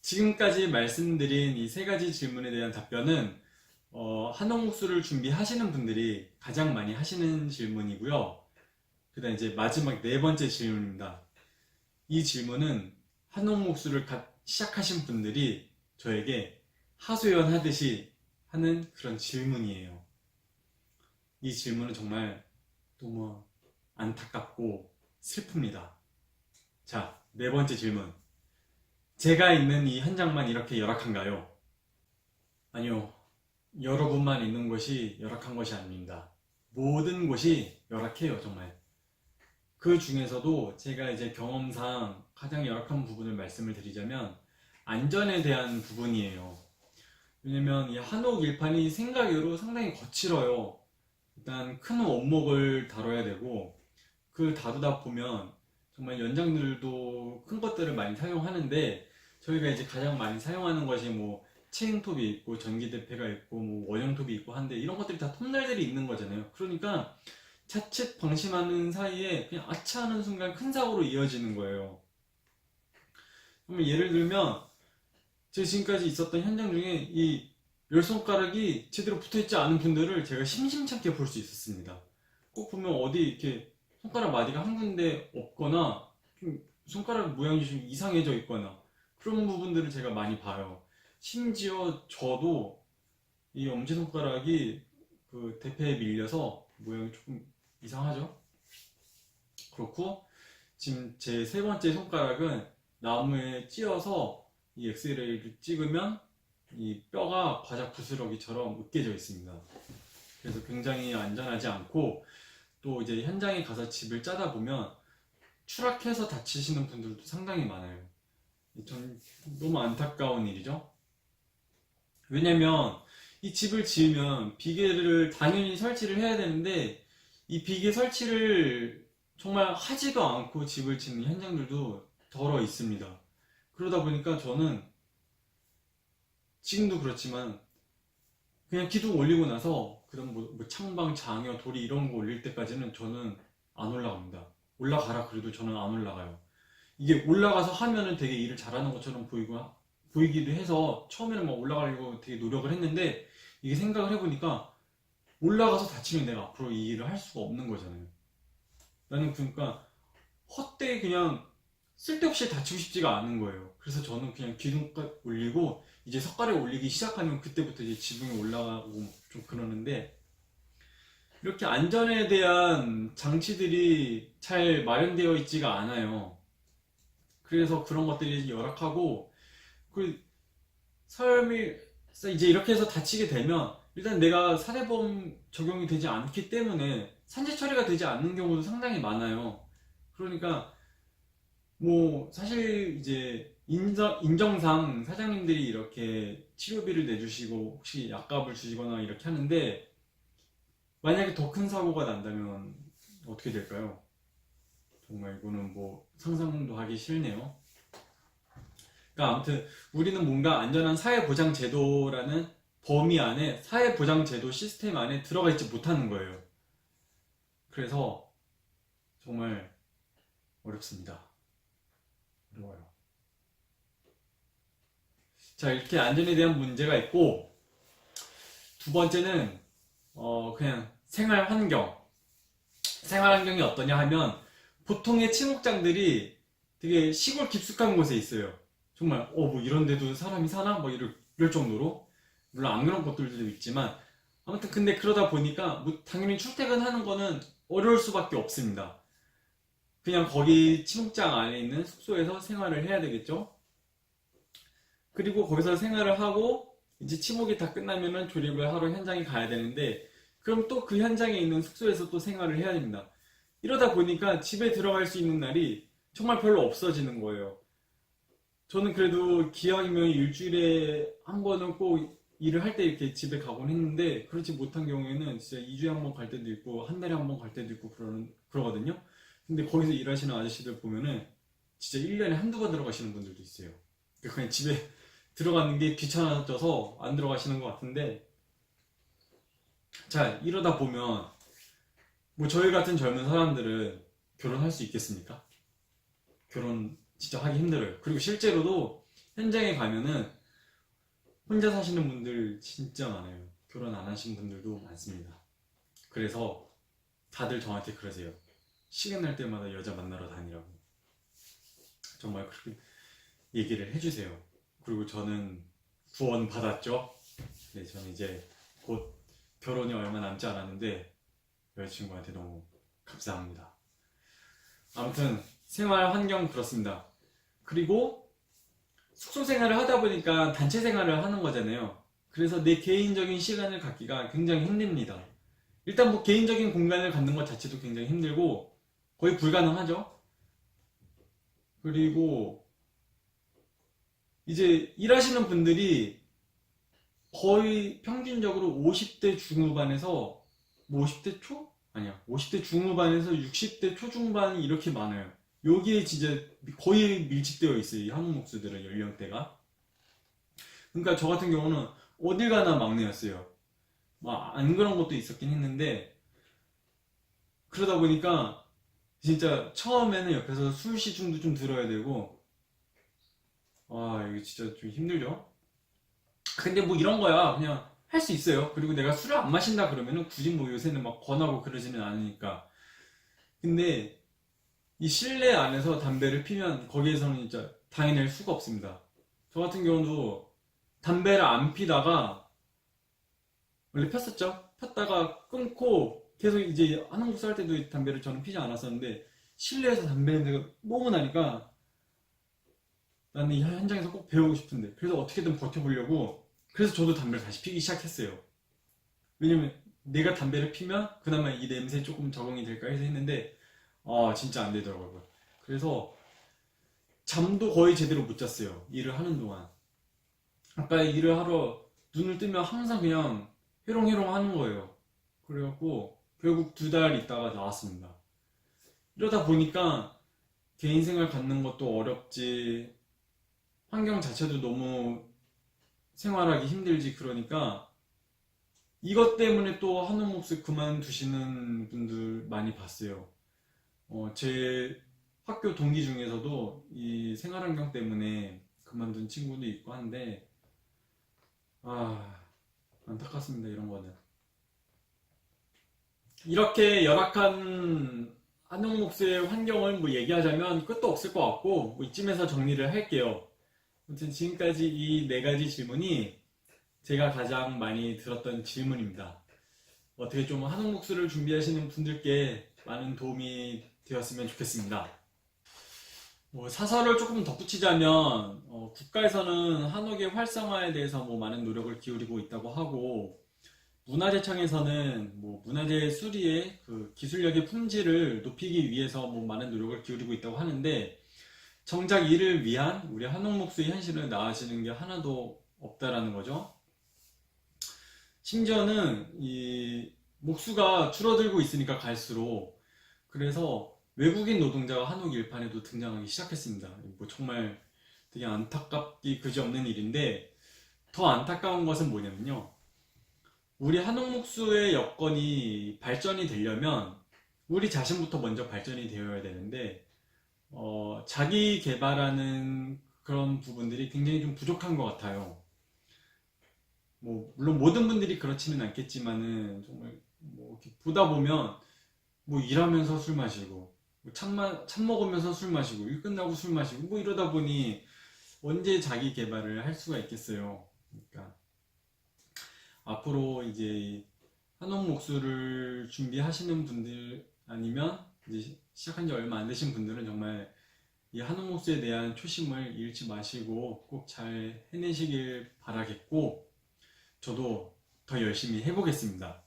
지금까지 말씀드린 이 세 가지 질문에 대한 답변은 한옥목수를 준비하시는 분들이 가장 많이 하시는 질문이고요. 그 다음 이제 마지막 네 번째 질문입니다. 이 질문은 한옥목수를 시작하신 분들이 저에게 하소연 하듯이 하는 그런 질문이에요. 이 질문은 정말 너무 안타깝고 슬픕니다. 자, 네 번째 질문. 제가 있는 이 현장만 이렇게 열악한가요? 아니요. 여러분만 있는 곳이 열악한 것이 아닙니다. 모든 곳이 열악해요, 정말. 그 중에서도 제가 이제 경험상 가장 열악한 부분을 말씀을 드리자면 안전에 대한 부분이에요. 왜냐면 이 한옥 일판이 생각외로 상당히 거칠어요. 일단 큰 원목을 다뤄야 되고 그 다루다 보면 정말 연장들도 큰 것들을 많이 사용하는데 저희가 이제 가장 많이 사용하는 것이 뭐 체인톱이 있고 전기대패가 있고 뭐 원형톱이 있고 한데 이런 것들이 다 톱날들이 있는 거잖아요. 그러니까 자칫 방심하는 사이에 그냥 아차 하는 순간 큰 사고로 이어지는 거예요. 그러면 예를 들면 제가 지금까지 있었던 현장 중에 이 열 손가락이 제대로 붙어있지 않은 분들을 제가 심심찮게 볼 수 있었습니다. 꼭 보면 어디 이렇게 손가락 마디가 한 군데 없거나 좀 손가락 모양이 좀 이상해져 있거나 그런 부분들을 제가 많이 봐요. 심지어 저도 이 엄지손가락이 그 대패에 밀려서 모양이 조금 이상하죠? 그렇고 지금 제 세 번째 손가락은 나무에 찧어서 이 엑스레이를 찍으면 이 뼈가 바닥 부스러기처럼 으깨져 있습니다. 그래서 굉장히 안전하지 않고 또 이제 현장에 가서 집을 짜다 보면 추락해서 다치시는 분들도 상당히 많아요. 전 너무 안타까운 일이죠. 왜냐면 이 집을 지으면 비계를 당연히 설치를 해야 되는데 이 비계 설치를 정말 하지도 않고 집을 짓는 현장들도 덜어 있습니다. 그러다 보니까 저는 지금도 그렇지만 그냥 기둥 올리고 나서 그런 뭐 창방, 장여, 도리 이런 거 올릴 때까지는 저는 안 올라갑니다. 올라가라 그래도 저는 안 올라가요. 이게 올라가서 하면은 되게 일을 잘하는 것처럼 보이기도 해서 처음에는 막 올라가려고 되게 노력을 했는데 이게 생각을 해보니까 올라가서 다치면 내가 앞으로 이 일을 할 수가 없는 거잖아요. 나는 그러니까 헛되이 그냥 쓸데없이 다치고 싶지가 않은 거예요. 그래서 저는 그냥 기둥까지 올리고 이제 석가래 올리기 시작하면 그때부터 이제 지붕이 올라가고 좀 그러는데 이렇게 안전에 대한 장치들이 잘 마련되어 있지가 않아요. 그래서 그런 것들이 열악하고 그 삶이 이제 이렇게 해서 다치게 되면 일단 내가 살해범 적용이 되지 않기 때문에 산재 처리가 되지 않는 경우도 상당히 많아요. 그러니까 뭐 사실 이제 인정상 사장님들이 이렇게 치료비를 내주시고 혹시 약값을 주시거나 이렇게 하는데 만약에 더 큰 사고가 난다면 어떻게 될까요? 정말 이거는 뭐 상상도 하기 싫네요. 그러니까 아무튼 우리는 뭔가 안전한 사회보장제도라는 범위 안에 사회보장제도 시스템 안에 들어가 있지 못하는 거예요. 그래서 정말 어렵습니다. 어려워요. 자, 이렇게 안전에 대한 문제가 있고 두 번째는 그냥 생활 환경. 생활 환경이 어떠냐 하면 보통의 침묵장들이 되게 시골 깊숙한 곳에 있어요. 정말 뭐 이런 데도 사람이 사나? 뭐 이럴 정도로 물론 안 그런 곳들도 있지만 아무튼 근데 그러다 보니까 뭐 당연히 출퇴근하는 거는 어려울 수밖에 없습니다. 그냥 거기 침묵장 안에 있는 숙소에서 생활을 해야 되겠죠. 그리고 거기서 생활을 하고 이제 침묵이 다 끝나면은 조립을 하러 현장에 가야 되는데 그럼 또 그 현장에 있는 숙소에서 또 생활을 해야 됩니다. 이러다 보니까 집에 들어갈 수 있는 날이 정말 별로 없어지는 거예요. 저는 그래도 기왕이면 일주일에 한 번은 꼭 일을 할 때 이렇게 집에 가곤 했는데 그렇지 못한 경우에는 진짜 2주에 한 번 갈 때도 있고 한 달에 한 번 갈 때도 있고 그러거든요. 근데 거기서 일하시는 아저씨들 보면은 진짜 1년에 한두 번 들어가시는 분들도 있어요. 그냥 집에 들어가는 게 귀찮아져서 안 들어가시는 것 같은데 자 이러다 보면 뭐 저희 같은 젊은 사람들은 결혼할 수 있겠습니까? 결혼 진짜 하기 힘들어요. 그리고 실제로도 현장에 가면은 혼자 사시는 분들 진짜 많아요. 결혼 안 하신 분들도 많습니다. 그래서 다들 저한테 그러세요. 시간 날 때마다 여자 만나러 다니라고. 정말 그렇게 얘기를 해주세요. 그리고 저는 구원 받았죠. 네, 저는 이제 곧 결혼이 얼마 남지 않았는데 여자친구한테 너무 감사합니다. 아무튼 생활 환경 그렇습니다. 그리고 숙소 생활을 하다 보니까 단체 생활을 하는 거잖아요. 그래서 내 개인적인 시간을 갖기가 굉장히 힘듭니다. 일단 뭐 개인적인 공간을 갖는 것 자체도 굉장히 힘들고 거의 불가능하죠. 그리고 이제 일하시는 분들이 거의 평균적으로 50대 중후반에서 뭐 50대 초? 아니야. 50대 중후반에서 60대 초중반이 이렇게 많아요. 여기에 진짜 거의 밀집되어 있어요. 이 한국 목수들은 연령대가. 그러니까 저 같은 경우는 어딜 가나 막내였어요. 안 그런 것도 있었긴 했는데 그러다 보니까 진짜 처음에는 옆에서 술 시중도 좀 들어야 되고 이거 진짜 좀 힘들죠. 근데 뭐 이런 거야 그냥 할 수 있어요. 그리고 내가 술을 안 마신다 그러면은 굳이 뭐 요새는 막 권하고 그러지는 않으니까. 근데 이 실내 안에서 담배를 피면 거기에서는 진짜 당해낼 수가 없습니다. 저 같은 경우도 담배를 안 피다가 원래 폈었죠. 폈다가 끊고 계속 이제 한국수 할 때도 담배를 저는 피지 않았었는데 실내에서 담배 냄새가 너무 나니까 나는 이 현장에서 꼭 배우고 싶은데 그래서 어떻게든 버텨보려고 그래서 저도 담배를 다시 피기 시작했어요. 왜냐면 내가 담배를 피면 그나마 이 냄새에 조금 적응이 될까 해서 했는데 진짜 안 되더라고요. 그래서 잠도 거의 제대로 못 잤어요. 일을 하는 동안. 아까 일을 하러 눈을 뜨면 항상 그냥 해롱해롱 하는 거예요. 그래갖고 결국 2달 있다가 나왔습니다. 이러다 보니까 개인 생활 갖는 것도 어렵지, 환경 자체도 너무 생활하기 힘들지. 그러니까 이것 때문에 또 한옥목수 그만두시는 분들 많이 봤어요. 제 학교 동기 중에서도 이 생활환경 때문에 그만둔 친구도 있고 한데 안타깝습니다. 이런 거는 이렇게 열악한 한옥목수의 환경을 뭐 얘기하자면 끝도 없을 것 같고 뭐 이쯤에서 정리를 할게요. 아무튼 지금까지 이 4가지 질문이 제가 가장 많이 들었던 질문입니다. 어떻게 좀 한옥목수를 준비하시는 분들께 많은 도움이 되었으면 좋겠습니다. 뭐 사설을 조금 덧붙이자면 국가에서는 한옥의 활성화에 대해서 뭐 많은 노력을 기울이고 있다고 하고 문화재청에서는 뭐 문화재 수리의 그 기술력의 품질을 높이기 위해서 뭐 많은 노력을 기울이고 있다고 하는데 정작 이를 위한 우리 한옥목수의 현실은 나아지는 게 하나도 없다라는 거죠. 심지어는 이 목수가 줄어들고 있으니까 갈수록 그래서 외국인 노동자가 한옥 일판에도 등장하기 시작했습니다. 뭐 정말 되게 안타깝기 그지없는 일인데 더 안타까운 것은 뭐냐면요. 우리 한옥목수의 여건이 발전이 되려면 우리 자신부터 먼저 발전이 되어야 되는데 자기 개발하는 그런 부분들이 굉장히 좀 부족한 것 같아요. 뭐 물론 모든 분들이 그렇지는 않겠지만은 정말 뭐 이렇게 보다 보면 뭐 일하면서 술 마시고 뭐 참 먹으면서 술 마시고 일 끝나고 술 마시고 뭐 이러다 보니 언제 자기 개발을 할 수가 있겠어요. 그러니까 앞으로 이제 한옥 목수를 준비하시는 분들 아니면 이제 시작한 지 얼마 안 되신 분들은 정말 이 한옥 목수에 대한 초심을 잃지 마시고 꼭 잘 해내시길 바라겠고 저도 더 열심히 해보겠습니다.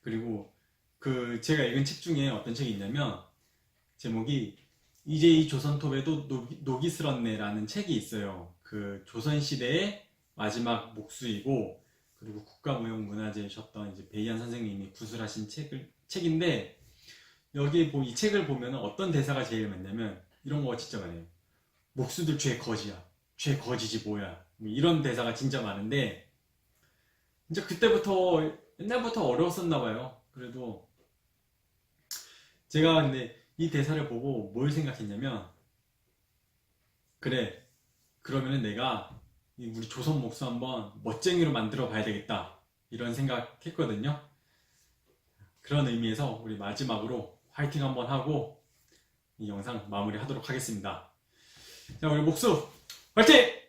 그리고 그 제가 읽은 책 중에 어떤 책이 있냐면 제목이 이제 이 조선톱에도 녹이 슬었네라는 책이 있어요. 그 조선시대의 마지막 목수이고 그리고 국가무형문화재셨던 이제 배희한 선생님이 구술하신 책인데 여기 이 책을 보면 어떤 대사가 제일 많냐면 이런 거 진짜 많아요. 목수들 죄 거지야. 죄 거지지 뭐야. 이런 대사가 진짜 많은데 진짜 그때부터 옛날부터 어려웠었나 봐요. 그래도 제가 근데 이 대사를 보고 뭘 생각했냐면 그래 그러면은 내가 우리 조선 목수 한번 멋쟁이로 만들어 봐야 되겠다. 이런 생각했거든요. 그런 의미에서 우리 마지막으로 화이팅 한번 하고 이 영상 마무리하도록 하겠습니다. 자, 우리 목수 화이팅!